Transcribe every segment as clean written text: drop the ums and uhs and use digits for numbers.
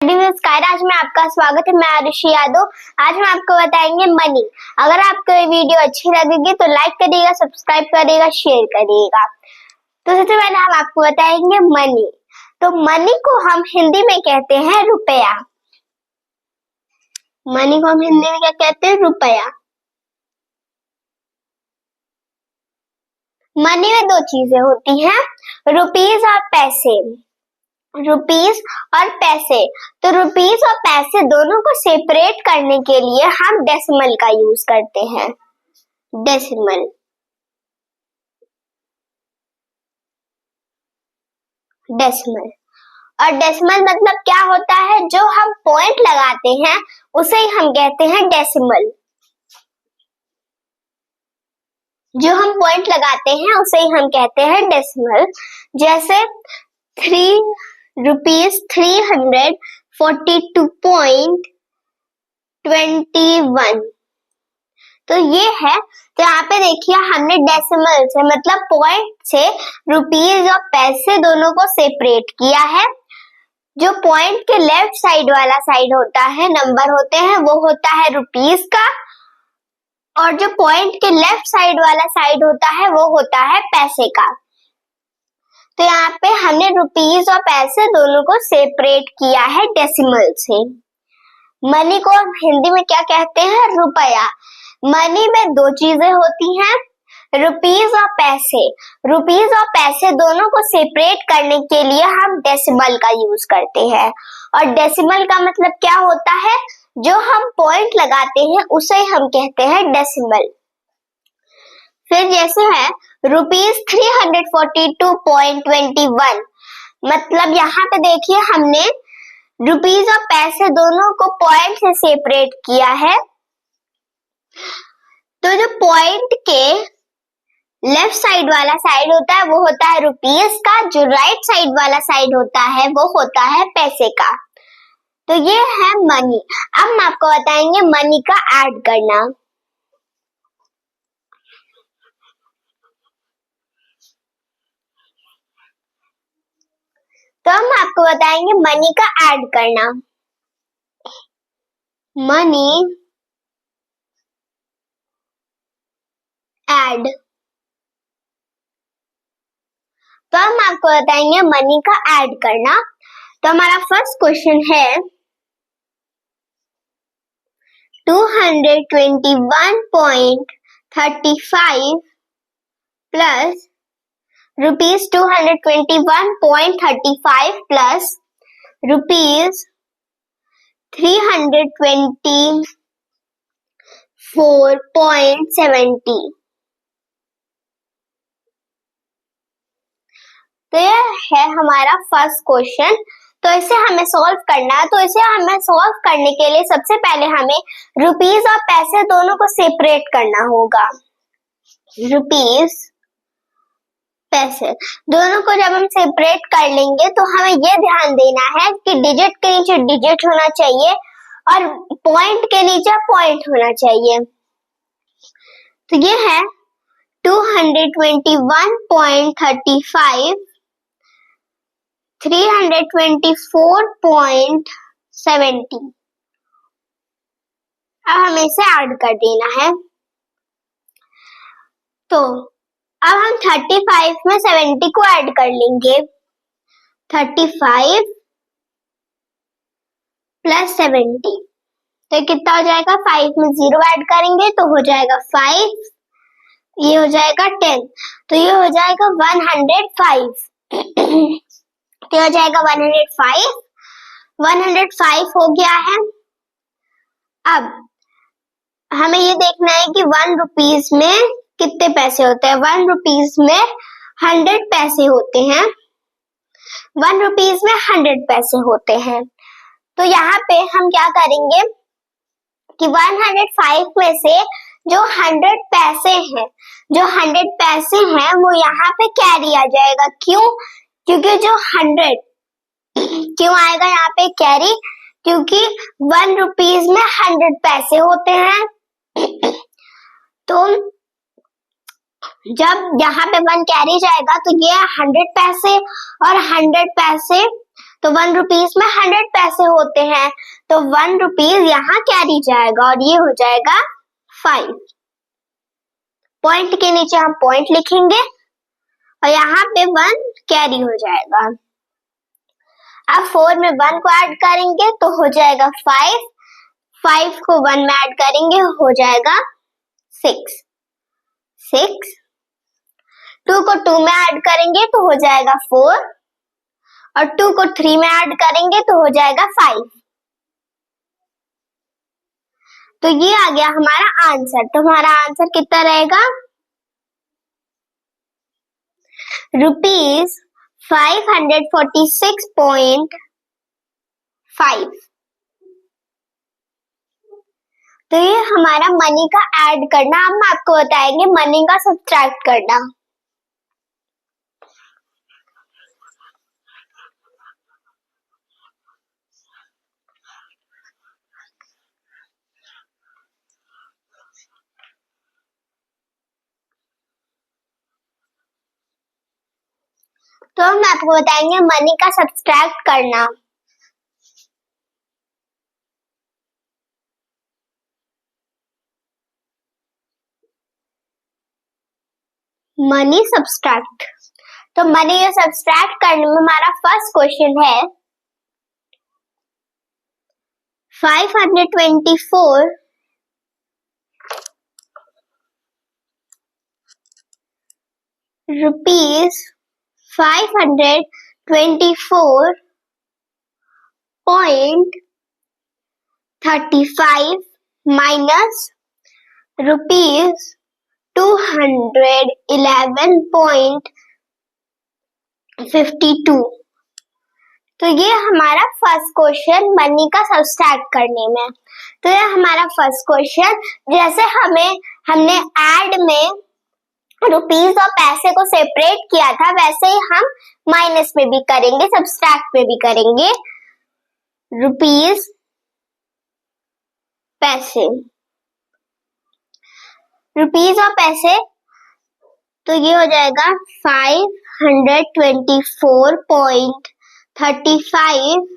आज में आपका स्वागत है। मैं आरुषि यादव। आज हम आपको बताएंगे मनी। अगर आपको ये वीडियो अच्छी लगेगी तो लाइक करिएगा, सब्सक्राइब करिएगा, शेयर करिएगा। तो सबसे पहले हम आपको बताएंगे मनी। तो मनी को हम हिंदी में कहते हैं रुपया। मनी को हम हिंदी में क्या कहते हैं? रुपया। मनी में दो चीजें होती हैं, रुपीज और पैसे। रुपीस और पैसे। तो रुपीस और पैसे दोनों को सेपरेट करने के लिए हम डेसिमल का यूज करते हैं। डेसिमल। डेसिमल और डेसिमल मतलब क्या होता है? जो हम पॉइंट लगाते हैं उसे ही हम कहते हैं डेसिमल। जो हम पॉइंट लगाते हैं उसे ही हम कहते हैं डेसिमल। जैसे 3 रुपीज 342.21। तो ये है। तो यहाँ पे देखिए हमने डेसिमल से मतलब पॉइंट से रुपीज और पैसे दोनों को सेपरेट किया है। जो पॉइंट के लेफ्ट साइड वाला साइड होता है, नंबर होते हैं, वो होता है रुपीज का, और जो पॉइंट के लेफ्ट साइड वाला साइड होता है वो होता है पैसे का। तो यहाँ पे हमने रुपीज और पैसे दोनों को सेपरेट किया है डेसिमल से। मनी को हिंदी में क्या कहते हैं? रुपया। मनी में दो चीजें होती हैं, रुपीज और पैसे। रुपीज और पैसे दोनों को सेपरेट करने के लिए हम डेसिमल का यूज करते हैं। और डेसिमल का मतलब क्या होता है? जो हम पॉइंट लगाते हैं उसे हम कहते हैं डेसिमल। फिर जैसे है रुपीज 342.21। मतलब यहाँ पे देखिए हमने रुपीज और पैसे दोनों को पॉइंट से सेपरेट किया है। तो जो पॉइंट के लेफ्ट साइड वाला साइड होता है वो होता है रुपीज का, जो राइट साइड वाला साइड होता है वो होता है पैसे का। तो ये है मनी। अब हम आपको बताएंगे मनी का ऐड करना। तो हम आपको बताएंगे मनी का ऐड करना। Money add. तो हम आपको बताएंगे मनी का ऐड करना। तो हमारा फर्स्ट क्वेश्चन है 221.35 प्लस रुपीज 221.35 प्लस रुपीज 324.70। तो यह है हमारा फर्स्ट क्वेश्चन। तो इसे हमें सॉल्व करना है। तो इसे हमें सॉल्व करने के लिए सबसे पहले हमें रुपीज और पैसे दोनों को सेपरेट करना होगा। रुपीज पैसे दोनों को जब हम सेपरेट कर लेंगे तो हमें ये ध्यान देना है कि डिजिट के नीचे डिजिट होना चाहिए और पॉइंट के नीचे पॉइंट होना चाहिए। तो ये है 221.35 324.70। अब हमें इसे ऐड कर देना है। तो अब हम 35 में 70 को ऐड कर लेंगे। 35 प्लस 70 तो कितना हो जाएगा? 5 में 0 ऐड करेंगे तो हो जाएगा 5, ये हो जाएगा 10, तो ये हो जाएगा 105। तो हो जाएगा 105। 105 हो गया है। अब हमें ये देखना है कि 1 रुपीज में कितने पैसे होते हैं। 1 रुपीज में 100 पैसे होते हैं। 1 रुपीज में 100 पैसे होते हैं। तो यहाँ पे हम क्या करेंगे कि 105 में से जो 100 पैसे हैं, वो यहाँ पे कैरी आ जाएगा। क्यों? क्योंकि जो 100 क्यों आएगा यहाँ पे कैरी? क्योंकि 1 रुपीज में 100 पैसे होते हैं। तो जब यहाँ पे 1 कैरी जाएगा तो ये 100 पैसे और 100 पैसे तो 1 रुपीज में 100 पैसे होते हैं, तो 1 रुपीज यहाँ कैरी जाएगा और ये हो जाएगा 5। पॉइंट के नीचे हम पॉइंट लिखेंगे और यहाँ पे 1 कैरी हो जाएगा। अब 4 में 1 को ऐड करेंगे तो हो जाएगा 5, 5 को 1 में ऐड करेंगे हो जाएगा 6, 6, 2 को 2 में ऐड करेंगे तो हो जाएगा 4 और 2 को 3 में ऐड करेंगे तो हो जाएगा 5। तो ये आ गया हमारा आंसर। तो हमारा आंसर कितना रहेगा? ₹546.5। तो ये हमारा मनी का ऐड करना। अब हम आपको बताएंगे मनी का सब्ट्रैक्ट करना। तो हम आपको बताएंगे मनी का सब्ट्रैक्ट करना। Money subtract. तो मनी को सब्ट्रैक्ट करने में हमारा फर्स्ट क्वेश्चन है 524 rupees 524.35 minus rupees 211.52। तो ये हमारा फर्स्ट क्वेश्चन मनी का सब्ट्रैक्ट करने में। तो ये हमारा फर्स्ट क्वेश्चन, जैसे हमने ऐड में रुपीस और पैसे को सेपरेट किया था वैसे ही हम माइनस में भी करेंगे, सब्ट्रैक्ट में भी करेंगे। रुपीस पैसे, रुपीस और पैसे, तो ये हो जाएगा 524.35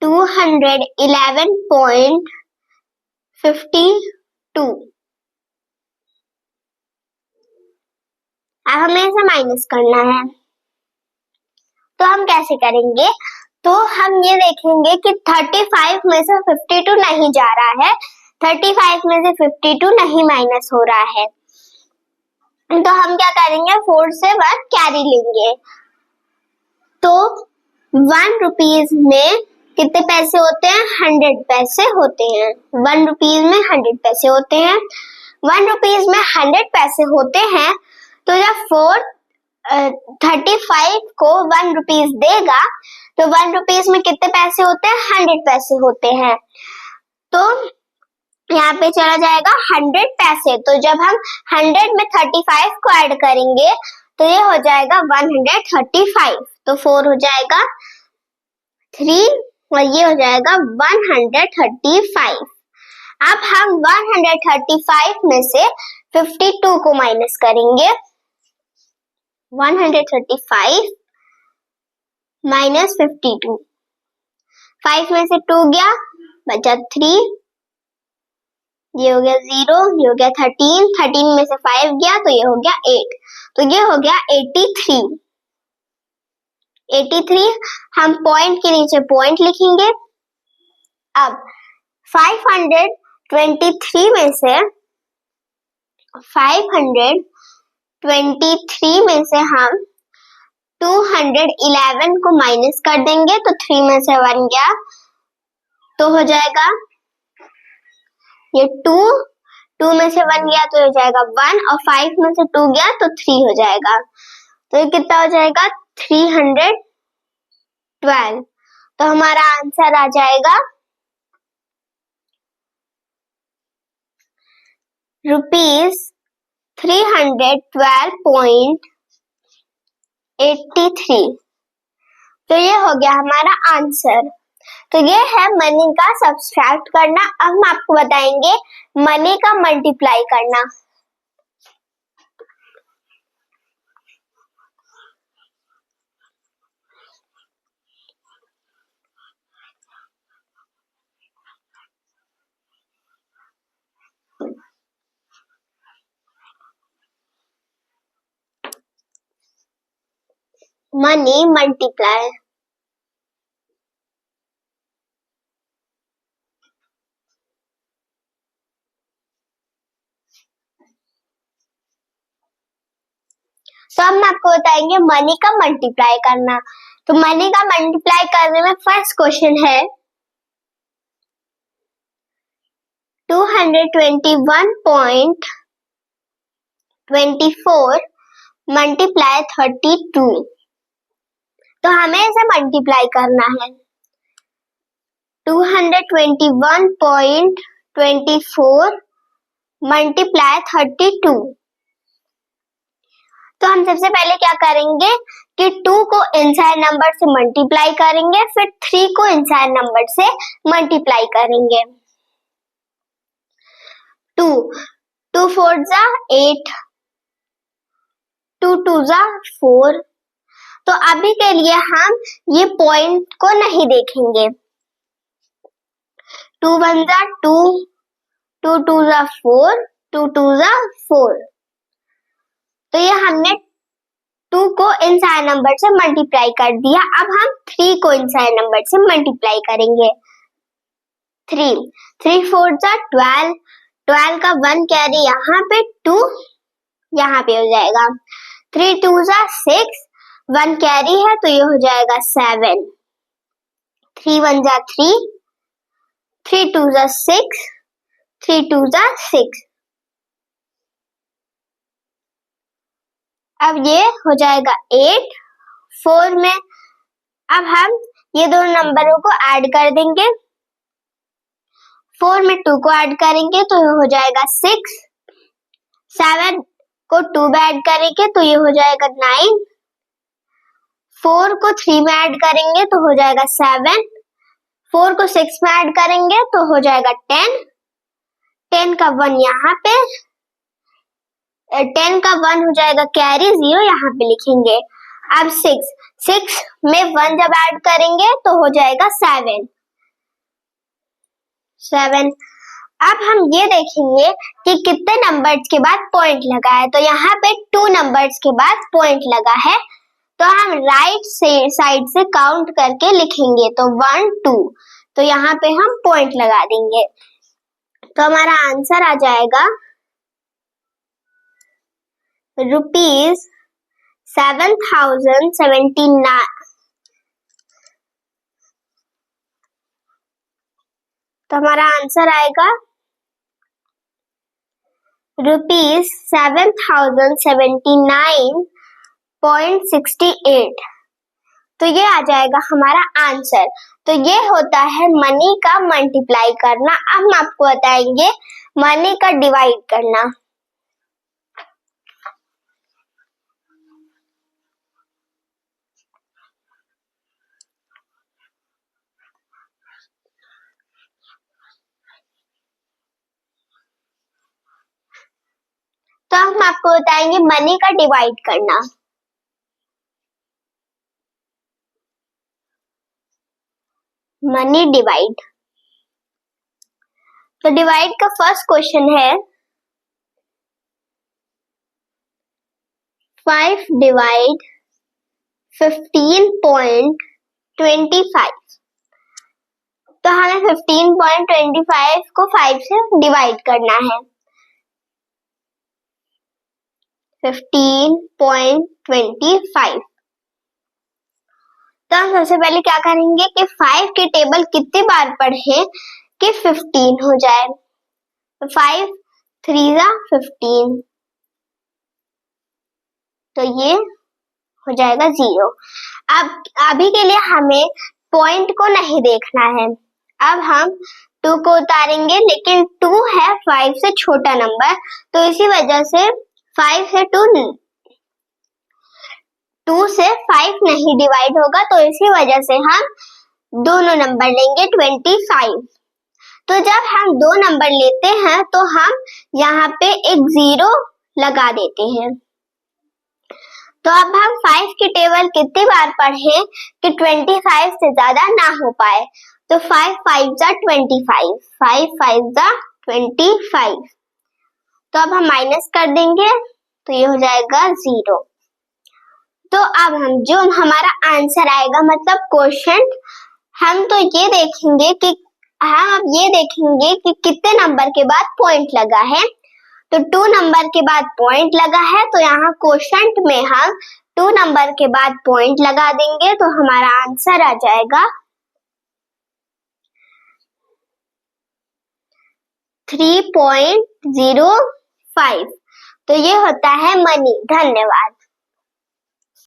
211.52। अब हमें इसे माइनस करना है, तो हम कैसे करेंगे? तो हम ये देखेंगे कि 35 में से 52 नहीं जा रहा है, 35 में से 52 नहीं माइनस हो रहा है, तो हम क्या करेंगे? 4 से 1 कैरी लेंगे। तो 1 रुपीज में कितने पैसे होते हैं? 100 पैसे होते हैं। 1 रुपीज में 100 पैसे होते हैं। 1 रुपीज में 100 पैसे होते हैं, तो जब 35 को 1 रुपीज देगा तो 1 रुपीज में कितने पैसे होते हैं? 100 पैसे होते हैं। तो यहाँ पे चला जाएगा 100 पैसे। तो जब हम 100 में 35 को ऐड करेंगे तो ये हो जाएगा 135। तो 4 हो जाएगा 3 और ये हो जाएगा 135। अब हम 135 में से 52 को माइनस करेंगे। 135 माइनस 52, 5 में से 2 गया, बचा 3, ये हो गया 0, ये हो गया 13, 13 में से 5 गया तो ये हो गया 8, तो ये हो गया 83। 83 हम पॉइंट के नीचे पॉइंट लिखेंगे। अब 523 में से 523 में से हम 211 को माइनस कर देंगे, तो 3 में से 1 गया तो हो जाएगा ये 2 में से 1 गया तो हो जाएगा 1 और 5 में से 2 गया तो 3 हो जाएगा। तो ये कितना हो जाएगा? 312। तो हमारा आंसर आ जाएगा ₹312.83। तो ये हो गया हमारा आंसर। तो ये है मनी का सब्ट्रैक्ट करना। अब हम आपको बताएंगे मनी का मल्टीप्लाई करना। मनी मल्टीप्लाई तो हम आपको बताएंगे मनी का मल्टीप्लाई करना। तो मनी का मल्टीप्लाई करने में फर्स्ट क्वेश्चन है 221.24 मल्टीप्लाई 32। तो हमें इसे मल्टीप्लाई करना है। 221.24 मल्टीप्लाई 32। तो हम सबसे पहले क्या करेंगे कि 2 को इनसाइड नंबर से मल्टीप्लाई करेंगे, फिर 3 को इनसाइड नंबर से मल्टीप्लाई करेंगे। 2 4 जा 8, 2 2 जा 4। तो अभी के लिए हम ये पॉइंट को नहीं देखेंगे। 2 1 जा 2, 2 2 जा 4, 2 2 जा 4। तो ये हमने 2 को इनसाइड नंबर से मल्टीप्लाई कर दिया। अब हम 3 को इनसाइड नंबर से मल्टीप्लाई करेंगे। 3 4 जा 12, 12 का 1 कैरी यहाँ पे, 2 यहाँ पे हो जाएगा। 3 2 जा 6, 1 कैरी है तो ये हो जाएगा 7। 3 1 जा 3, 3 2 जा 6, 3 2 जा 6। अब ये हो जाएगा 8। 4 में अब हम ये दोनों नंबरों को ऐड कर देंगे। 4 में 2 को ऐड करेंगे तो ये हो जाएगा 6। 7 को 2 में ऐड करेंगे तो ये हो जाएगा 9। 4 को 3 में ऐड करेंगे तो हो जाएगा 7। 4 को 6 में ऐड करेंगे तो हो जाएगा 10। 10 का 1 यहाँ पे, 10 का 1 हो जाएगा कैरी, 0 यहाँ पे लिखेंगे। अब 6 में 1 जब ऐड करेंगे तो हो जाएगा 7। अब हम ये देखेंगे कि कितने नंबर्स के बाद पॉइंट लगा है। तो यहाँ पे 2 नंबर्स के बाद पॉइंट लगा है, तो हम राइट साइड से काउंट करके लिखेंगे। तो 1 2, तो यहाँ पे हम पॉइंट लगा देंगे। तो हमारा आंसर आ जाएगा ₹7,079। तो हमारा आंसर आएगा ₹7,079.68। तो ये आ जाएगा हमारा आंसर। तो ये होता है मनी का मल्टीप्लाई करना। अब हम आपको बताएंगे मनी का डिवाइड करना। तो हम आपको बताएंगे मनी का डिवाइड करना। Money divide. तो डिवाइड का फर्स्ट क्वेश्चन है 5 डिवाइड 15.25। तो हमें 15.25 को 5 से डिवाइड करना है। 15.25। तो हम सबसे पहले क्या करेंगे कि 5 के टेबल कितनी बार पढ़े कि 15 हो जाए। 5 3 जा 15, तो ये हो जाएगा 0। अब अभी के लिए हमें पॉइंट को नहीं देखना है। अब हम 2 को उतारेंगे, लेकिन 2 है 5 से छोटा नंबर, तो इसी वजह से 5 से 2 से 5 नहीं डिवाइड होगा, तो इसी वजह से हम दोनों नंबर लेंगे 25। तो जब हम 2 नंबर लेते हैं तो हम यहाँ पे एक 0 लगा देते हैं। तो अब हम 5 की टेबल कितनी बार पढ़े कि 25 से ज्यादा ना हो पाए। तो 5 5 जा 25, 5 5 जा 25। तो अब हम माइनस कर देंगे तो ये हो जाएगा 0। तो तो अब जो हमारा आंसर आएगा मतलब क्वेश्चन, हम तो ये देखेंगे कि हम अब ये देखेंगे कि कितने नंबर के बाद पॉइंट लगा है। तो 2 नंबर के बाद पॉइंट लगा है, तो यहाँ क्वेश्चन में हम 2 नंबर के बाद पॉइंट लगा देंगे, तो हमारा आंसर आ जाएगा 3.05। तो ये होता है मनी। धन्यवाद।